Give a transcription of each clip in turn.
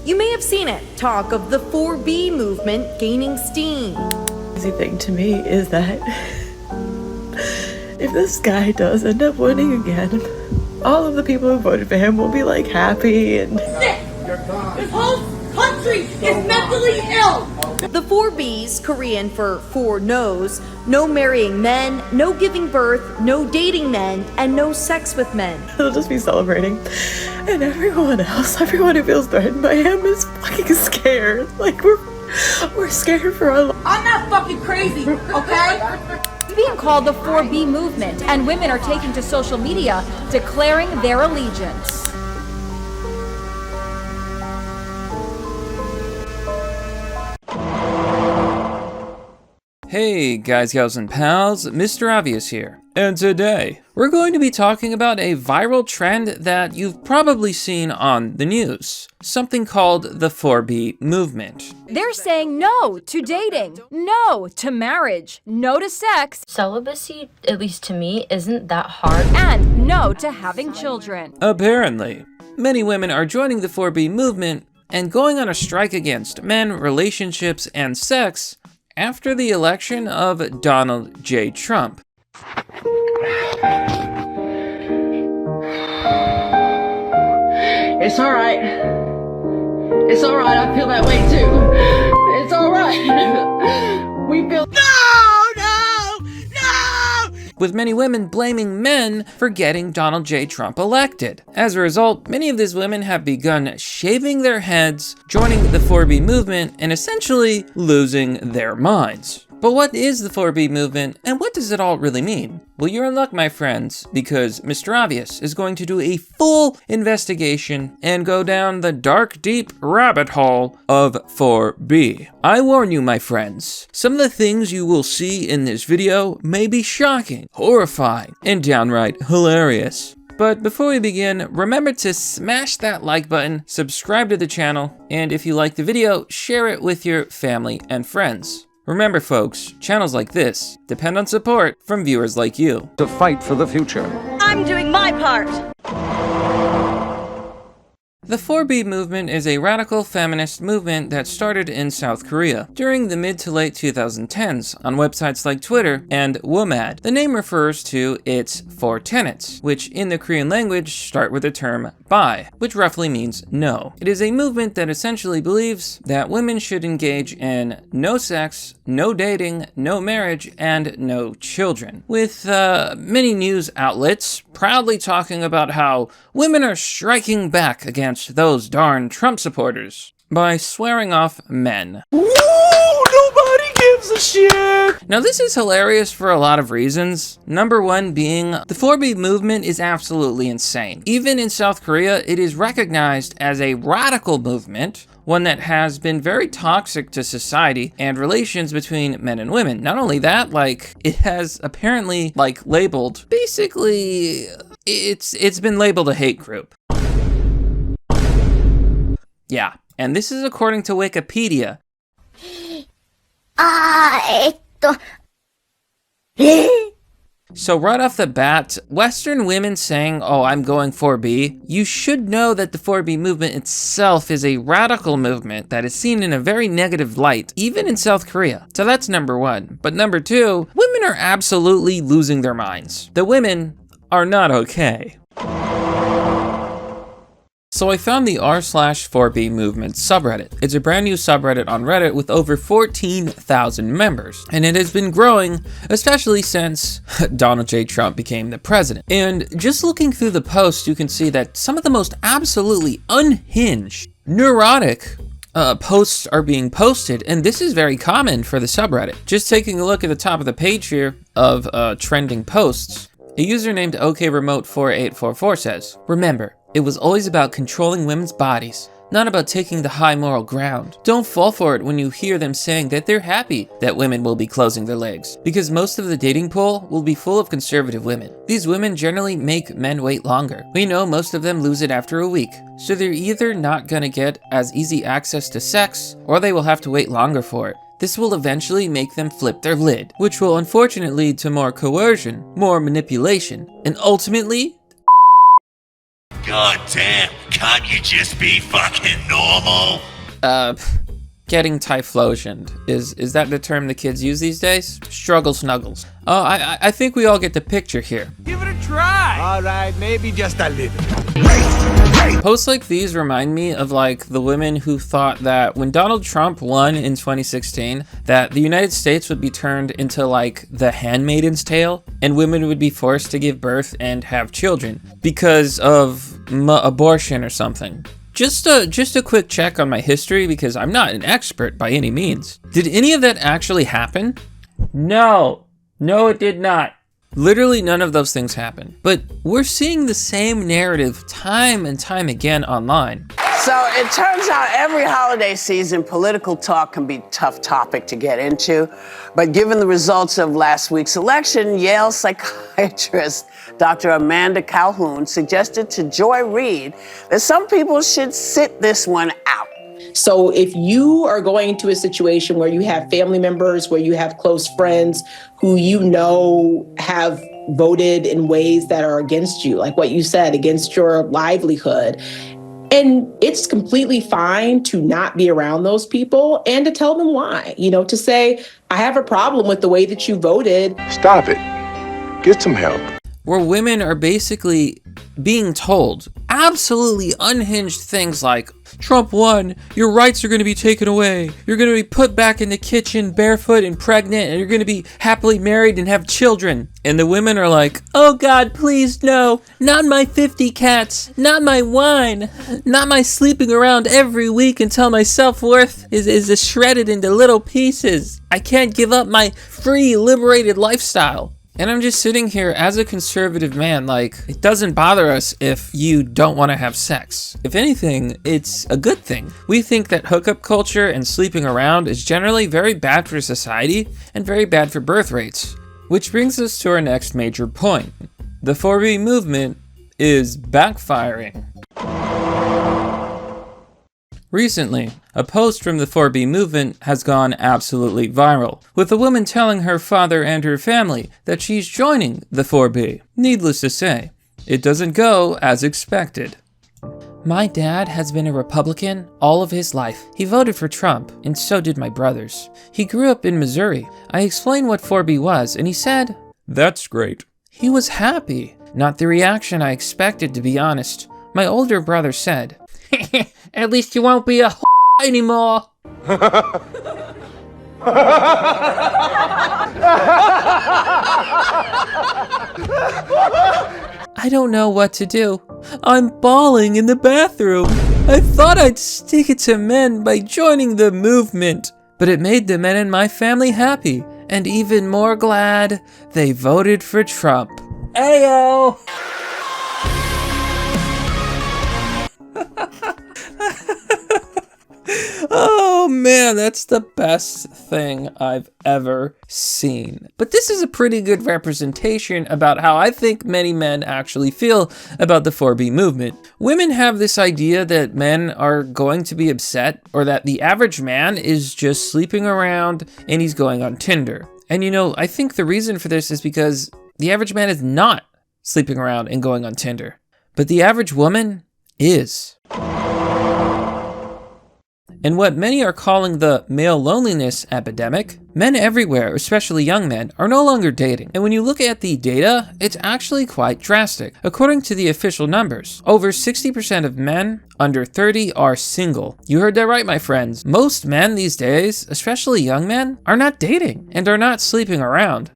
You may have seen it, talk of the 4B movement gaining steam. The crazy thing to me is that if this guy does end up winning again, all of the people who voted for him will be like happy and... This whole country is mentally ill! The 4Bs, Korean for 4 no's, no marrying men, no giving birth, no dating men, and no sex with men. They'll just be celebrating. And everyone else, everyone who feels threatened by him is fucking scared. Like, we're scared for our lives. I'm not fucking crazy, okay? Being called the 4B movement, and women are taking to social media declaring their allegiance. Hey guys, gals, and pals, Mr. Obvious here. And today, we're going to be talking about a viral trend that you've probably seen on the news. Something called the 4B movement. They're saying no to dating, no to marriage, no to sex, Celibacy, at least to me, isn't that hard. and no to having children. Apparently, many women are joining the 4B movement and going on a strike against men, relationships, and sex after the election of Donald J. Trump. It's alright. It's alright, I feel that way too. It's alright. We feel— With many women blaming men for getting Donald J. Trump elected. As a result, many of these women have begun shaving their heads, joining the 4B movement, and essentially losing their minds. But what is the 4B movement, and what does it all really mean? Well, you're in luck, my friends, because Mr. Obvious is going to do a full investigation and go down the dark, deep rabbit hole of 4B. I warn you, my friends, some of the things you will see in this video may be shocking, horrifying, and downright hilarious. But before we begin, remember to smash that like button, subscribe to the channel, and if you like the video, share it with your family and friends. Remember folks, channels like this depend on support from viewers like you. To fight for the future. I'm doing my part. The 4B movement is a radical feminist movement that started in South Korea during the mid to late 2010s on websites like Twitter and WOMAD. The name refers to its 4 tenets, which in the Korean language start with the term bi, which roughly means no. It is a movement that essentially believes that women should engage in no sex, no dating, no marriage, and no children, with many news outlets proudly talking about how women are striking back against those darn Trump supporters by swearing off men. Woo! Nobody gives a shit! Now this is hilarious for a lot of reasons. Number one being, the 4B movement is absolutely insane. Even in South Korea, it is recognized as a radical movement, one that has been very toxic to society and relations between men and women. Not only that, like, it has apparently, like, labeled, basically, it's been labeled a hate group. Yeah, and this is according to Wikipedia. So right off the bat, Western women saying, oh, I'm going 4B, you should know that the 4B movement itself is a radical movement that is seen in a very negative light, even in South Korea. So that's number one. But number two, women are absolutely losing their minds. The women are not okay. So I found the r/4B movement subreddit. It's a brand new subreddit on Reddit with over 14,000 members, and it has been growing, especially since Donald J. Trump became the president. And just looking through the posts, you can see that some of the most absolutely unhinged, neurotic posts are being posted, and this is very common for the subreddit. Just taking a look at the top of the page here of trending posts, a user named OKRemote4844 says, "Remember, it was always about controlling women's bodies, not about taking the high moral ground. Don't fall for it when you hear them saying that they're happy that women will be closing their legs, because most of the dating pool will be full of conservative women. These women generally make men wait longer. We know most of them lose it after a week, so they're either not gonna get as easy access to sex, or they will have to wait longer for it. This will eventually make them flip their lid, which will unfortunately lead to more coercion, more manipulation, and ultimately, God damn, can't you just be fucking normal? Getting typhlosioned. Is that the term the kids use these days? Struggle snuggles. Oh, I think we all get the picture here. Give it a try. All right, maybe just a little. Posts like these remind me of like the women who thought that when Donald Trump won in 2016, that the United States would be turned into like the Handmaid's Tale, and women would be forced to give birth and have children because of abortion or something. Just a quick check on my history, because I'm not an expert by any means. Did any of that actually happen? No, it did not. Literally none of those things happened. But we're seeing the same narrative time and time again online. So it turns out every holiday season, political talk can be a tough topic to get into. But given the results of last week's election, Yale psychiatrist Dr. Amanda Calhoun suggested to Joy Reid that some people should sit this one out. So if you are going to a situation where you have family members, where you have close friends who you know have voted in ways that are against you, like what you said, against your livelihood, and it's completely fine to not be around those people and to tell them why, to say, I have a problem with the way that you voted. Stop it. Get some help. Where women are basically being told absolutely unhinged things like, Trump won, your rights are going to be taken away, you're going to be put back in the kitchen barefoot and pregnant, and you're going to be happily married and have children. And the women are like, oh God, please no, not my 50 cats, not my wine, not my sleeping around every week until my self-worth is shredded into little pieces. I can't give up my free, liberated lifestyle. And I'm just sitting here as a conservative man, like, it doesn't bother us if you don't want to have sex. If anything, it's a good thing. We think that hookup culture and sleeping around is generally very bad for society and very bad for birth rates. Which brings us to our next major point. The 4B movement is backfiring. Recently, a post from the 4B movement has gone absolutely viral, with a woman telling her father and her family that she's joining the 4B. Needless to say, it doesn't go as expected. My dad has been a Republican all of his life. He voted for Trump, and so did my brothers. He grew up in Missouri. I explained what 4B was, and he said, "That's great." He was happy. Not the reaction I expected, to be honest. My older brother said, "At least you won't be a anymore." I don't know what to do. I'm bawling in the bathroom. I thought I'd stick it to men by joining the movement, but it made the men in my family happy, and even more glad they voted for Trump. Ayo! Oh man, that's the best thing I've ever seen. But this is a pretty good representation about how I think many men actually feel about the 4B movement. Women have this idea that men are going to be upset, or that the average man is just sleeping around and he's going on Tinder. And I think the reason for this is because the average man is not sleeping around and going on Tinder, but the average woman is. In what many are calling the male loneliness epidemic, men everywhere, especially young men, are no longer dating. And when you look at the data, it's actually quite drastic. According to the official numbers, over 60% of men under 30 are single. You heard that right, my friends. Most men these days, especially young men, are not dating and are not sleeping around.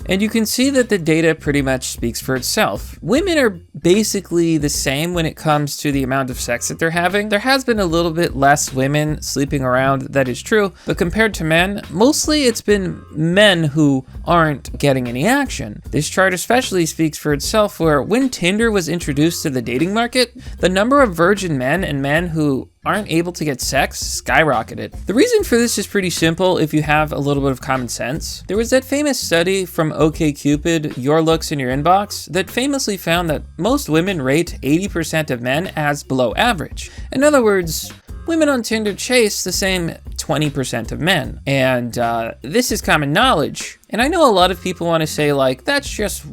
And you can see that the data pretty much speaks for itself. Women are basically the same when it comes to the amount of sex that they're having. There has been a little bit less women sleeping around, that is true, but compared to men, mostly it's been men who aren't getting any action. This chart especially speaks for itself, where when Tinder was introduced to the dating market, the number of virgin men and men who aren't able to get sex skyrocketed. The reason for this is pretty simple if you have a little bit of common sense. There was that famous study from OkCupid, Your Looks in Your Inbox, that famously found that most women rate 80% of men as below average. In other words, women on Tinder chase the same 20% of men. And this is common knowledge. And I know a lot of people want to say like, that's just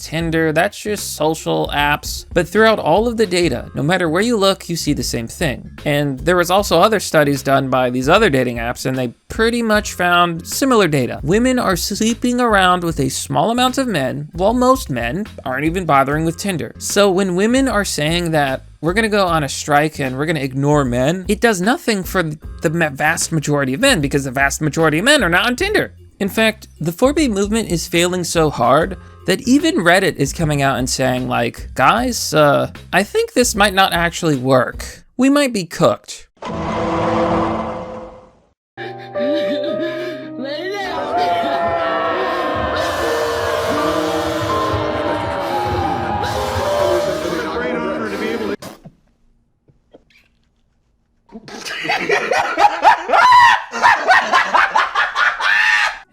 Tinder, that's just social apps. But throughout all of the data, no matter where you look, you see the same thing. And there was also other studies done by these other dating apps, and they pretty much found similar data. Women are sleeping around with a small amount of men, while most men aren't even bothering with Tinder. So when women are saying that we're gonna go on a strike and we're gonna ignore men, it does nothing for the vast majority of men, because the vast majority of men are not on Tinder. In fact, the 4B movement is failing so hard that even Reddit is coming out and saying like, guys, I think this might not actually work. We might be cooked.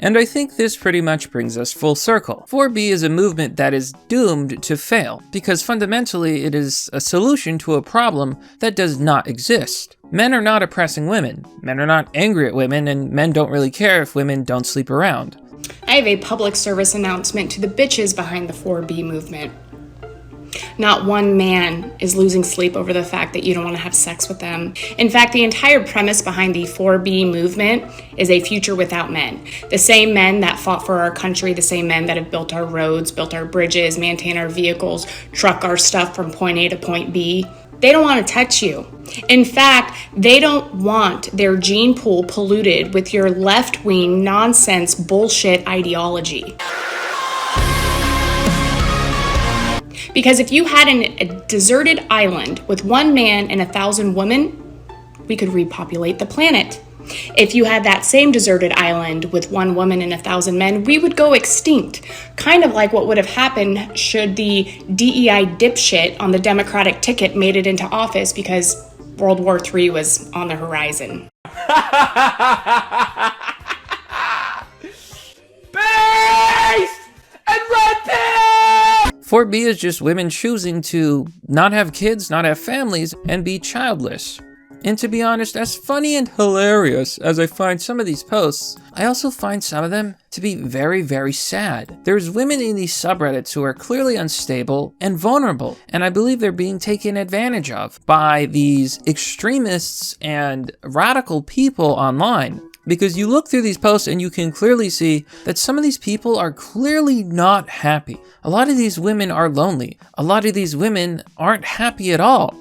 And I think this pretty much brings us full circle. 4B is a movement that is doomed to fail, because fundamentally it is a solution to a problem that does not exist. Men are not oppressing women, men are not angry at women, and men don't really care if women don't sleep around. I have a public service announcement to the bitches behind the 4B movement. Not one man is losing sleep over the fact that you don't want to have sex with them. In fact, the entire premise behind the 4B movement is a future without men. The same men that fought for our country, the same men that have built our roads, built our bridges, maintained our vehicles, truck our stuff from point A to point B. They don't want to touch you. In fact, they don't want their gene pool polluted with your left-wing nonsense bullshit ideology. Because if you had a deserted island with one man and 1,000 women, we could repopulate the planet. If you had that same deserted island with one woman and 1,000 men, we would go extinct. Kind of like what would have happened should the DEI dipshit on the Democratic ticket made it into office, because World War III was on the horizon. Based and red pill! 4B is just women choosing to not have kids, not have families, and be childless. And to be honest, as funny and hilarious as I find some of these posts, I also find some of them to be very, very sad. There's women in these subreddits who are clearly unstable and vulnerable, and I believe they're being taken advantage of by these extremists and radical people online. Because you look through these posts and you can clearly see that some of these people are clearly not happy. A lot of these women are lonely. A lot of these women aren't happy at all.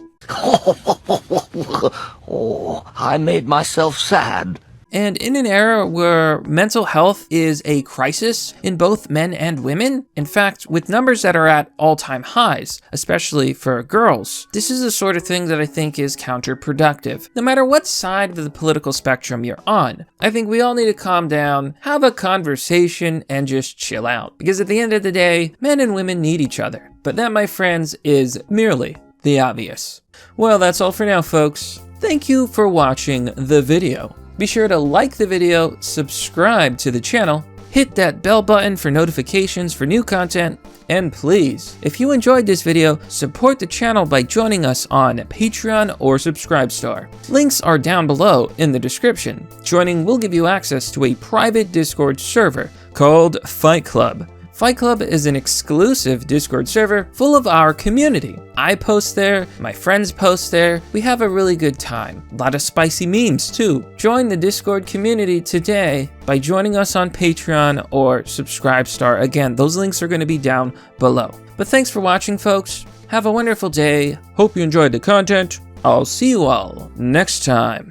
Oh, I made myself sad. And in an era where mental health is a crisis in both men and women, in fact, with numbers that are at all-time highs, especially for girls, this is the sort of thing that I think is counterproductive. No matter what side of the political spectrum you're on, I think we all need to calm down, have a conversation, and just chill out. Because at the end of the day, men and women need each other. But that, my friends, is merely the obvious. Well, that's all for now, folks. Thank you for watching the video. Be sure to like the video, subscribe to the channel, hit that bell button for notifications for new content, and please, if you enjoyed this video, support the channel by joining us on Patreon or Subscribestar. Links are down below in the description. Joining will give you access to a private Discord server called Fight Club. Fight Club is an exclusive Discord server full of our community. I post there, my friends post there, we have a really good time. A lot of spicy memes too. Join the Discord community today by joining us on Patreon or Subscribestar. Again, those links are going to be down below. But thanks for watching, folks. Have a wonderful day. Hope you enjoyed the content. I'll see you all next time.